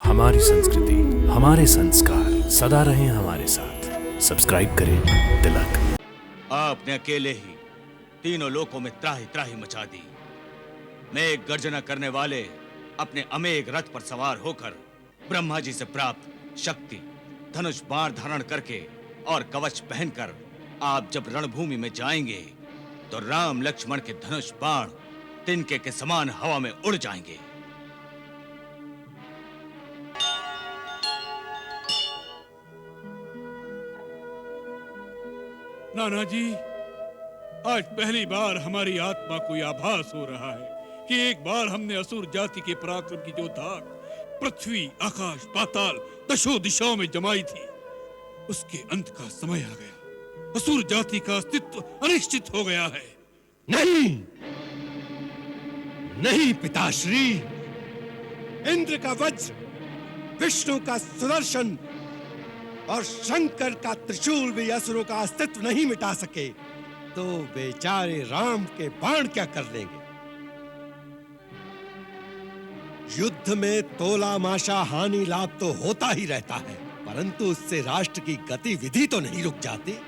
हमारी संस्कृति, हमारे संस्कार सदा रहें हमारे साथ। सब्सक्राइब करें तिलक। आपने अकेले ही तीनों लोकों में त्राहि त्राहि मचा दी। मेघ गर्जना करने वाले अपने अमेघ रथ पर सवार होकर ब्रह्मा जी से प्राप्त शक्ति, धनुष बाण धारण करके और कवच पहनकर आप जब रणभूमि में जाएंगे तो राम लक्ष्मण के धनुष बाण तिनके के समान हवा में उड़ जाएंगे। नाना जी, आज पहली बार हमारी आत्मा को यह आभास हो रहा है कि एक बार हमने असुर जाति के पराक्रम की जो धाक पृथ्वी, आकाश, पाताल, दशों दिशाओं में जमाई थी, उसके अंत का समय आ गया। असुर जाति का अस्तित्व अनिश्चित हो गया है। नहीं, नहीं पिताश्री, इंद्र का वज्र, विष्णु का सुदर्शन और शंकर का त्रिशूल भी असुरों का अस्तित्व नहीं मिटा सके, तो बेचारे राम के बाण क्या कर लेंगे। युद्ध में तोला माशा हानि लाभ तो होता ही रहता है, परंतु उससे राष्ट्र की गतिविधि तो नहीं रुक जाती।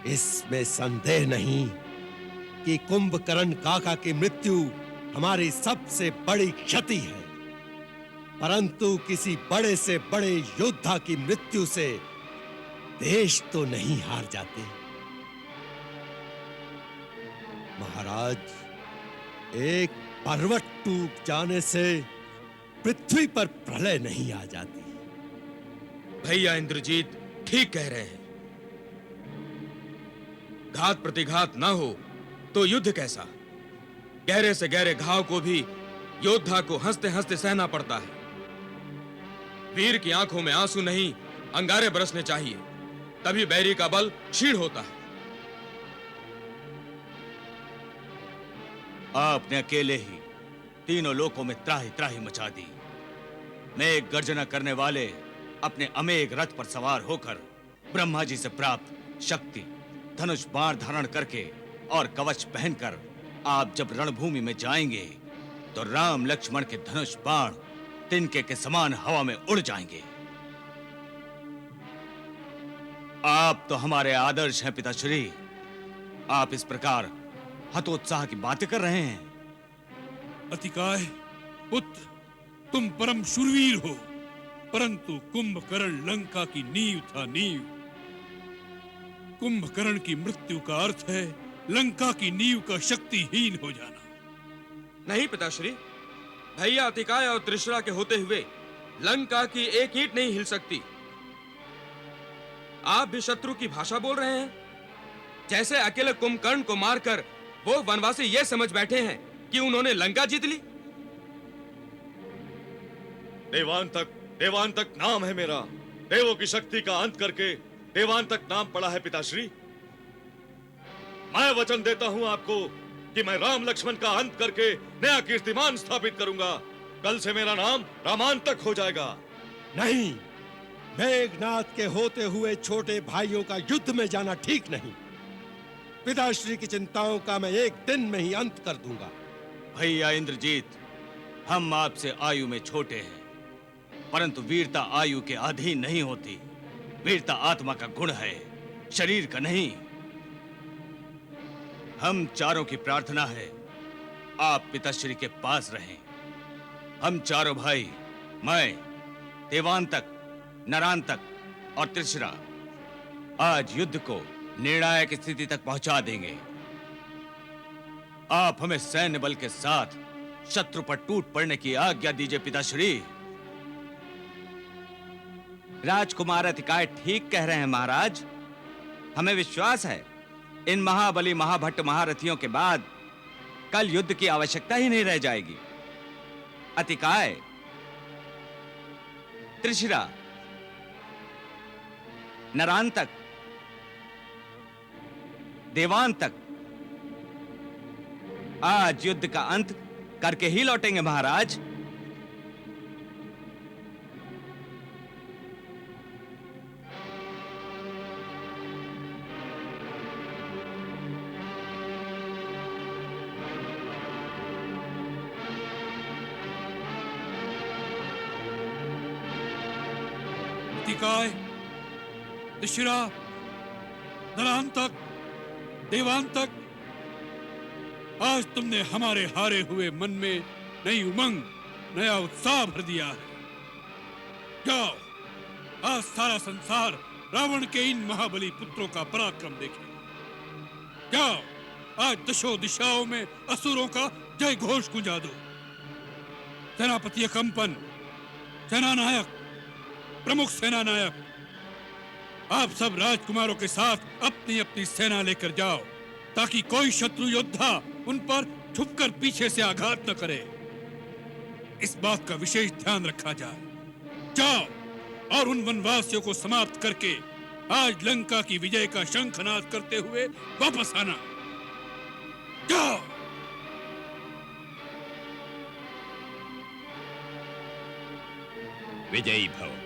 इसमें संदेह नहीं कि कुंभकर्ण काका की मृत्यु हमारी सबसे बड़ी क्षति है, परंतु किसी बड़े से बड़े योद्धा की मृत्यु से देश तो नहीं हार जाते। महाराज, एक पर्वत टूट जाने से पृथ्वी पर प्रलय नहीं आ जाती। भैया इंद्रजीत ठीक कह रहे हैं। घात प्रतिघात ना हो तो युद्ध कैसा। गहरे से गहरे घाव को भी योद्धा को हंसते हंसते सहना पड़ता है। वीर की आंखों में आंसू नहीं, अंगारे बरसने चाहिए, तभी बैरी का बल क्षीण होता है। आपने अकेले ही तीनों लोकों में त्राहि त्राहि मचा दी। मेघ गर्जना करने वाले अपने अमेघ रथ पर सवार होकर ब्रह्मा जी से प्राप्त शक्ति, धनुष बाण धारण करके और कवच पहनकर आप जब रणभूमि में जाएंगे तो राम लक्ष्मण के धनुष बाण तिनके के समान हवा में उड़ जाएंगे। आप तो हमारे आदर्श हैं पिताश्री। आप इस प्रकार हतोत्साह की बातें कर रहे हैं। अतिकाय पुत्र, तुम परम शूरवीर हो, परंतु कुंभकर्ण लंका की नींव था, नींव। कुंभकर्ण की मृत्यु का अर्थ है लंका की नींव का शक्तिहीन हो जाना। नहीं पिताश्री, भैया अतिकाय और त्रिशरा के होते हुए लंका की एक ईंट नहीं हिल सकती। आप भी शत्रु की भाषा बोल रहे हैं। जैसे अकेले कुंभकर्ण को मारकर वो वनवासी ये समझ बैठे हैं कि उन्होंने लंका जीत ली। देवांतक नाम है मेरा। देवों की शक्ति का अंत करके देवांतक नाम पड़ा है पिताश्री। मैं वचन देता हूं आपको कि मैं राम लक्ष्मण का अंत करके नया कीर्तिमान स्थापित करूंगा। कल से मेरा नाम रामांतक हो जाएगा। नहीं, मेघनाथ के होते हुए छोटे भाइयों का युद्ध में जाना ठीक नहीं। पिताश्री की चिंताओं का मैं एक दिन में ही अंत कर दूंगा। भैया इंद्रजीत, हम आपसे आयु में छोटे हैं, परंतु वीरता आयु के अधीन नहीं होती। वीरता आत्मा का गुण है, शरीर का नहीं। हम चारों की प्रार्थना है आप पिताश्री के पास रहें। हम चारों भाई, मैं, देवांतक, नरांतक और त्रिशरा, आज युद्ध को निर्णायक स्थिति तक पहुंचा देंगे। आप हमें सैन्य बल के साथ शत्रु पर टूट पड़ने की आज्ञा दीजिए पिताश्री। राजकुमार अतिकाय ठीक कह रहे हैं महाराज। हमें विश्वास है इन महाबली महाभट्ट महारथियों के बाद कल युद्ध की आवश्यकता ही नहीं रह जाएगी। अतिकाय, त्रिशिरा, नरांतक, देवांतक, आज युद्ध का अंत करके ही लौटेंगे महाराज। सेनापतिकाय, त्रिशिरा, नरांतक, देवांतक, आज तुमने हमारे हारे हुए मन में नई उमंग, नया उत्साह भर दिया है। जाओ, आज सारा संसार रावण के इन महाबली पुत्रों का पराक्रम देखे। जाओ, आज दशों दिशाओं में असुरों का जय घोष गुंजा दो। सेनापति कंपन, सेनानायक, प्रमुख सेनानायक, आप सब राजकुमारों के साथ अपनी अपनी सेना लेकर जाओ, ताकि कोई शत्रु योद्धा उन पर छुपकर पीछे से आघात न करे। इस बात का विशेष ध्यान रखा जाए। जाओ और उन वनवासियों को समाप्त करके आज लंका की विजय का शंखनाद करते हुए वापस आना। जाओ। विजयी भव।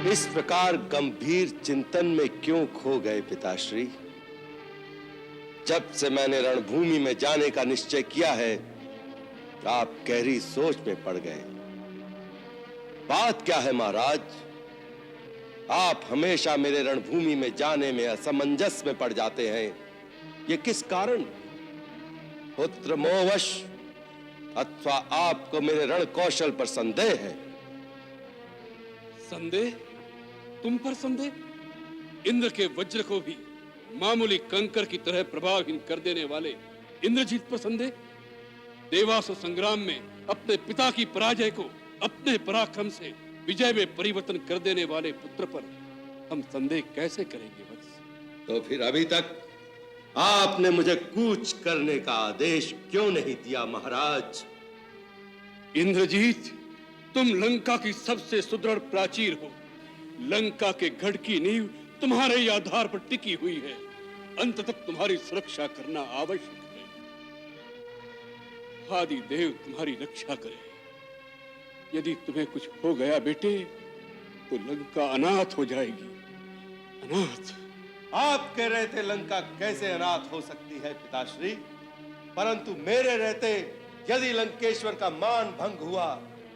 इस प्रकार गंभीर चिंतन में क्यों खो गए पिताश्री? जब से मैंने रणभूमि में जाने का निश्चय किया है, आप गहरी सोच में पड़ गए। बात क्या है महाराज? आप हमेशा मेरे रणभूमि में जाने में असमंजस में पड़ जाते हैं। ये किस कारण? पुत्र मोहवश अथवा आपको मेरे रण कौशल पर संदेह है? संदेह? तुम पर संदेह? इंद्र के वज्र को भी मामूली कंकर की तरह प्रभावहीन कर देने वाले इंद्रजीत पर संदेह? देवासुर संग्राम में अपने पिता की पराजय को अपने पराक्रम से विजय में परिवर्तन कर देने वाले पुत्र पर हम संदेह कैसे करेंगे वत्स? तो फिर अभी तक आपने मुझे कूच करने का आदेश क्यों नहीं दिया महाराज? इंद्रजीत, तुम लंका की सबसे सुदृढ़ प्राचीर हो। लंका के गढ़ की नींव तुम्हारे ही आधार पर टिकी हुई है। अंत तक तुम्हारी सुरक्षा करना आवश्यक है। आदि देव तुम्हारी रक्षा करे। यदि तुम्हें कुछ हो गया बेटे, तो लंका अनाथ हो जाएगी। अनाथ। आप कह रहे थे लंका कैसे अनाथ हो सकती है पिताश्री, परंतु मेरे रहते यदि लंकेश्वर का मान भंग हुआ,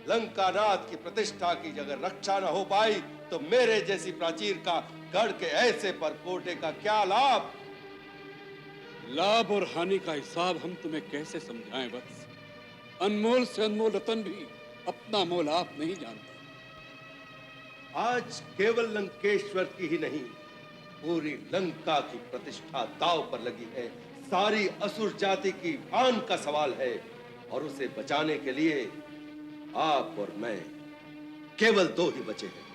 लंकानाथ की प्रतिष्ठा की अगर रक्षा न हो पाई, तो मेरे जैसी प्राचीर का गढ़ के ऐसे परकोटे का क्या लाभ? लाभ और हानि का हिसाब हम तुम्हें कैसे समझाएं वत्स? अनमोल से अनमोल रतन भी अपना मोल आप नहीं जानते। आज केवल लंकेश्वर की ही नहीं, पूरी लंका की प्रतिष्ठा दांव पर लगी है। सारी असुर जाति की आन का सवाल है, और उसे बचाने के लिए आप और मैं केवल दो ही बचे हैं,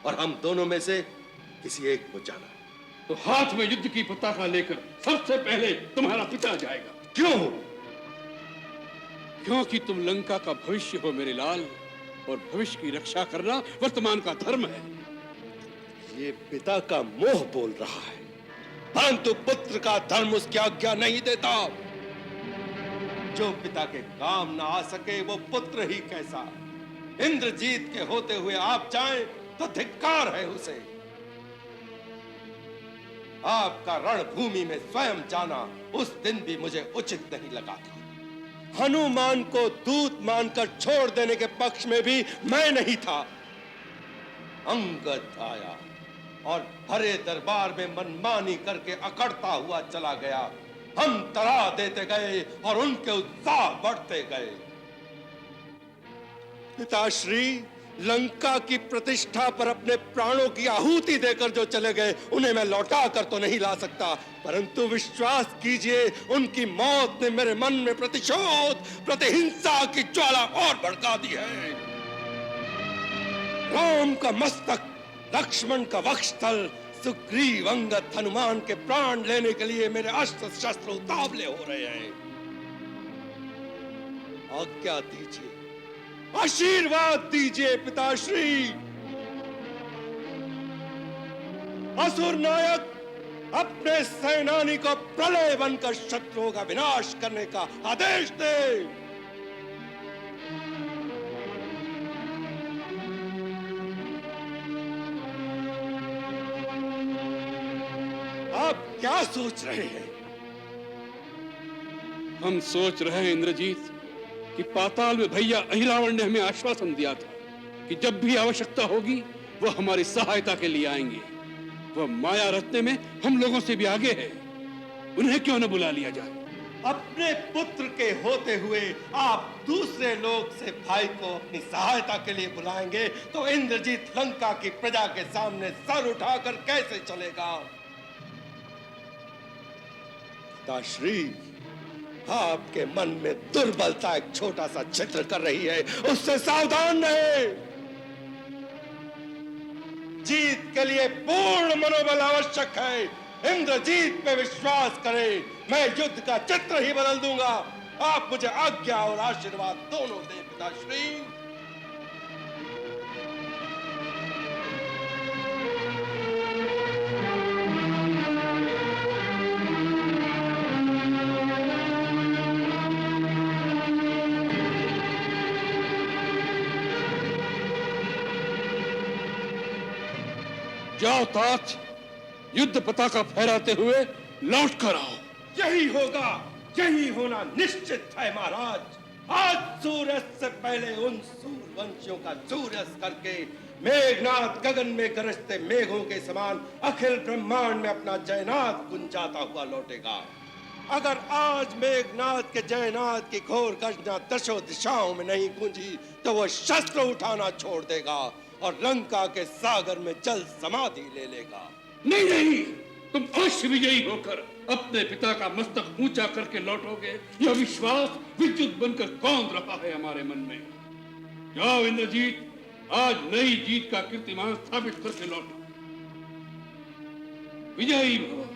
और हम दोनों में से किसी एक को जाना है। तो हाथ में युद्ध की पताका लेकर सबसे पहले तुम्हारा पिता जाएगा। क्यों? क्योंकि तुम लंका का भविष्य हो मेरे लाल, और भविष्य की रक्षा करना वर्तमान का धर्म है। ये पिता का मोह बोल रहा है, परंतु पुत्र का धर्म उसकी आज्ञा नहीं देता। जो पिता के काम ना आ सके वो पुत्र ही कैसा? इंद्रजीत के होते हुए आप जाएं तो धिक्कार है उसे। आपका रणभूमि में स्वयं जाना उस दिन भी मुझे उचित नहीं लगा था। हनुमान को दूत मानकर छोड़ देने के पक्ष में भी मैं नहीं था। अंगद आया और भरे दरबार में मनमानी करके अकड़ता हुआ चला गया। हम तरा देते गए और उनके उत्साह बढ़ते गए। पिताश्री, लंका की प्रतिष्ठा पर अपने प्राणों की आहुति देकर जो चले गए, उन्हें मैं लौटा कर तो नहीं ला सकता, परंतु विश्वास कीजिए उनकी मौत ने मेरे मन में प्रतिशोध, प्रतिहिंसा की ज्वाला और भड़का दी है। राम का मस्तक, लक्ष्मण का वक्षस्थल, सुग्रीव, अंगद, हनुमान के प्राण लेने के लिए मेरे अस्त्र शस्त्र उतावले हो रहे हैं। आज्ञा दीजिए, आशीर्वाद दीजिए पिताश्री। असुर नायक अपने सेनानी को प्रलय बनकर शत्रुओं का विनाश करने का आदेश दे। आप क्या सोच रहे हैं? हम सोच रहे हैं इंद्रजीत कि पाताल में भैया अहिरावण ने हमें आश्वासन दिया था कि जब भी आवश्यकता होगी वह हमारी सहायता के लिए आएंगे। वह माया रत्ने में हम लोगों से भी आगे है, उन्हें क्यों न बुला लिया जाए? अपने पुत्र के होते हुए आप दूसरे लोग से भाई को अपनी सहायता के लिए बुलाएंगे तो इंद्रजीत लंका की प्रजा के सामने सर उठाकर कैसे चलेगा? पिताश्री, आपके मन में दुर्बलता एक छोटा सा छिद्र कर रही है, उससे सावधान रहे। जीत के लिए पूर्ण मनोबल आवश्यक है। इंद्रजीत पे विश्वास करें, मैं युद्ध का चित्र ही बदल दूंगा। आप मुझे आज्ञा और आशीर्वाद दोनों दें पिताश्री। जाओ तात, युद्ध पताका फहराते हुए लौट कर आओ। यही होगा, यही होना निश्चित है महाराज। आज सूर्यास्त से पहले उन सूर्यवंशियों का सूर्यास्त करके मेघनाथ गगन में गरजते मेघों के समान अखिल ब्रह्मांड में अपना जयनाद गुंजाता हुआ लौटेगा। अगर आज मेघनाथ के जयनाद की घोर गर्जना दशों दिशाओं में नहीं गूंजी तो वह शस्त्र उठाना छोड़ देगा और लंका के सागर में जल समाधि ले लेगा। नहीं नहीं, तुम अवश्य विजयी होकर अपने पिता का मस्तक ऊंचा करके लौटोगे। यह विश्वास विद्युत बनकर कौंध रहा है हमारे मन में। जाओ इंद्रजीत, आज नई जीत का कीर्तिमान स्थापित करके लौटो। विजयी भव।